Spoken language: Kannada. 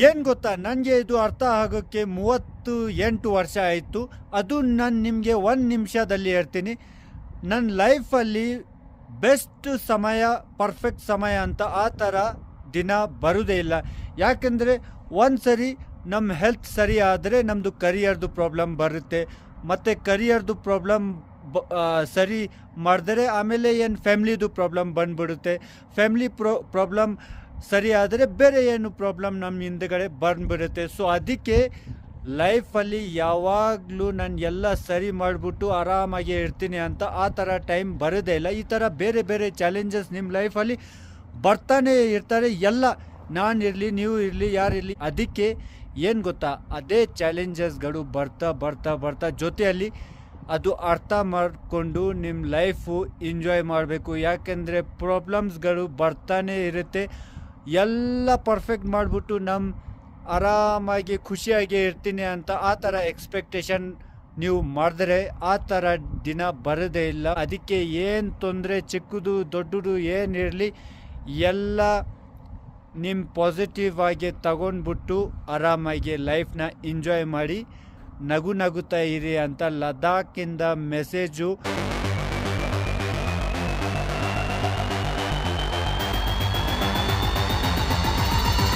ಏನು ಗೊತ್ತಾ, ನನಗೆ ಇದು ಅರ್ಥ ಆಗೋಕ್ಕೆ 38 ವರ್ಷ ಆಯಿತು. ಅದು ನಾನು ನಿಮಗೆ ಒಂದು ನಿಮಿಷದಲ್ಲಿ ಹೇಳ್ತೀನಿ. ನನ್ನ ಲೈಫಲ್ಲಿ ಬೆಸ್ಟ್ ಸಮಯ, ಪರ್ಫೆಕ್ಟ್ ಸಮಯ ಅಂತ ಆ ಥರ ದಿನ ಬರೋದೇ ಇಲ್ಲ. ಯಾಕೆಂದರೆ ಒಂದು ಸರಿ ನಮ್ಮ ಹೆಲ್ತ್ ಸರಿ ಆದರೆ ನಮ್ಮದು ಕರಿಯರ್ದು ಪ್ರಾಬ್ಲಮ್ ಬರುತ್ತೆ. ಮತ್ತು ಕರಿಯರ್ದು ಪ್ರಾಬ್ಲಮ್ ಸರಿ ಮಾಡಿದ್ರೆ ಆಮೇಲೆ ಏನು ಫ್ಯಾಮ್ಲಿದು ಪ್ರಾಬ್ಲಮ್ ಬಂದುಬಿಡುತ್ತೆ. ಫ್ಯಾಮ್ಲಿ ಪ್ರಾಬ್ಲಮ್ ಸರಿ ಆದರೆ ಬೇರೆ ಏನು ಪ್ರಾಬ್ಲಮ್ ನಮ್ಮ ಹಿಂದುಗಡೆ ಬಂದುಬಿಡುತ್ತೆ. ಸೊ ಅದಕ್ಕೆ ಲೈಫಲ್ಲಿ ಯಾವಾಗಲೂ ನಾನು ಎಲ್ಲ ಸರಿ ಮಾಡಿಬಿಟ್ಟು ಆರಾಮಾಗಿ ಇರ್ತೀನಿ ಅಂತ ಆ ಥರ ಟೈಮ್ ಬರೋದೇ ಇಲ್ಲ. ಈ ಥರ ಬೇರೆ ಬೇರೆ ಚಾಲೆಂಜಸ್ ನಿಮ್ಮ ಲೈಫಲ್ಲಿ ಬರ್ತಾನೆ ಇರ್ತಾರೆ. ಎಲ್ಲ ನಾನಿರಲಿ, ನೀವು ಇರಲಿ, ಯಾರಿರಲಿ. ಅದಕ್ಕೆ ಏನು ಗೊತ್ತಾ, ಅದೇ ಚಾಲೆಂಜಸ್ಗಳು ಬರ್ತಾ ಬರ್ತಾ ಬರ್ತಾ ಜೊತೆಯಲ್ಲಿ ಅದು ಅರ್ಥ ಮಾಡಿಕೊಂಡು ನಿಮ್ಮ ಲೈಫು ಎಂಜಾಯ್ ಮಾಡಬೇಕು. ಯಾಕೆಂದರೆ ಪ್ರಾಬ್ಲಮ್ಸ್ಗಳು ಬರ್ತಾನೆ ಇರುತ್ತೆ. ಎಲ್ಲ ಪರ್ಫೆಕ್ಟ್ ಮಾಡಿಬಿಟ್ಟು ಆರಾಮಾಗಿ ಖುಷಿಯಾಗಿ ಇರ್ತೀನಿ ಅಂತ ಆ ಥರ ಎಕ್ಸ್ಪೆಕ್ಟೇಷನ್ ನೀವು ಮಾಡಿದ್ರೆ ಆ ಥರ ದಿನ ಬರೋದೇ ಇಲ್ಲ. ಅದಕ್ಕೆ ಏನು ತೊಂದರೆ, ಚಿಕ್ಕದು ದೊಡ್ಡದು ಏನಿರಲಿ, ಎಲ್ಲ ನಿಮ್ಮ ಪಾಸಿಟಿವ್ ಆಗಿ ತಗೊಂಡ್ಬಿಟ್ಟು ಆರಾಮಾಗಿ ಲೈಫ್ನ ಎಂಜಾಯ್ ಮಾಡಿ, ನಗುತ್ತಾ ಇರಿ ಅಂತ ಲದಾಖಿಂದ ಮೆಸೇಜು.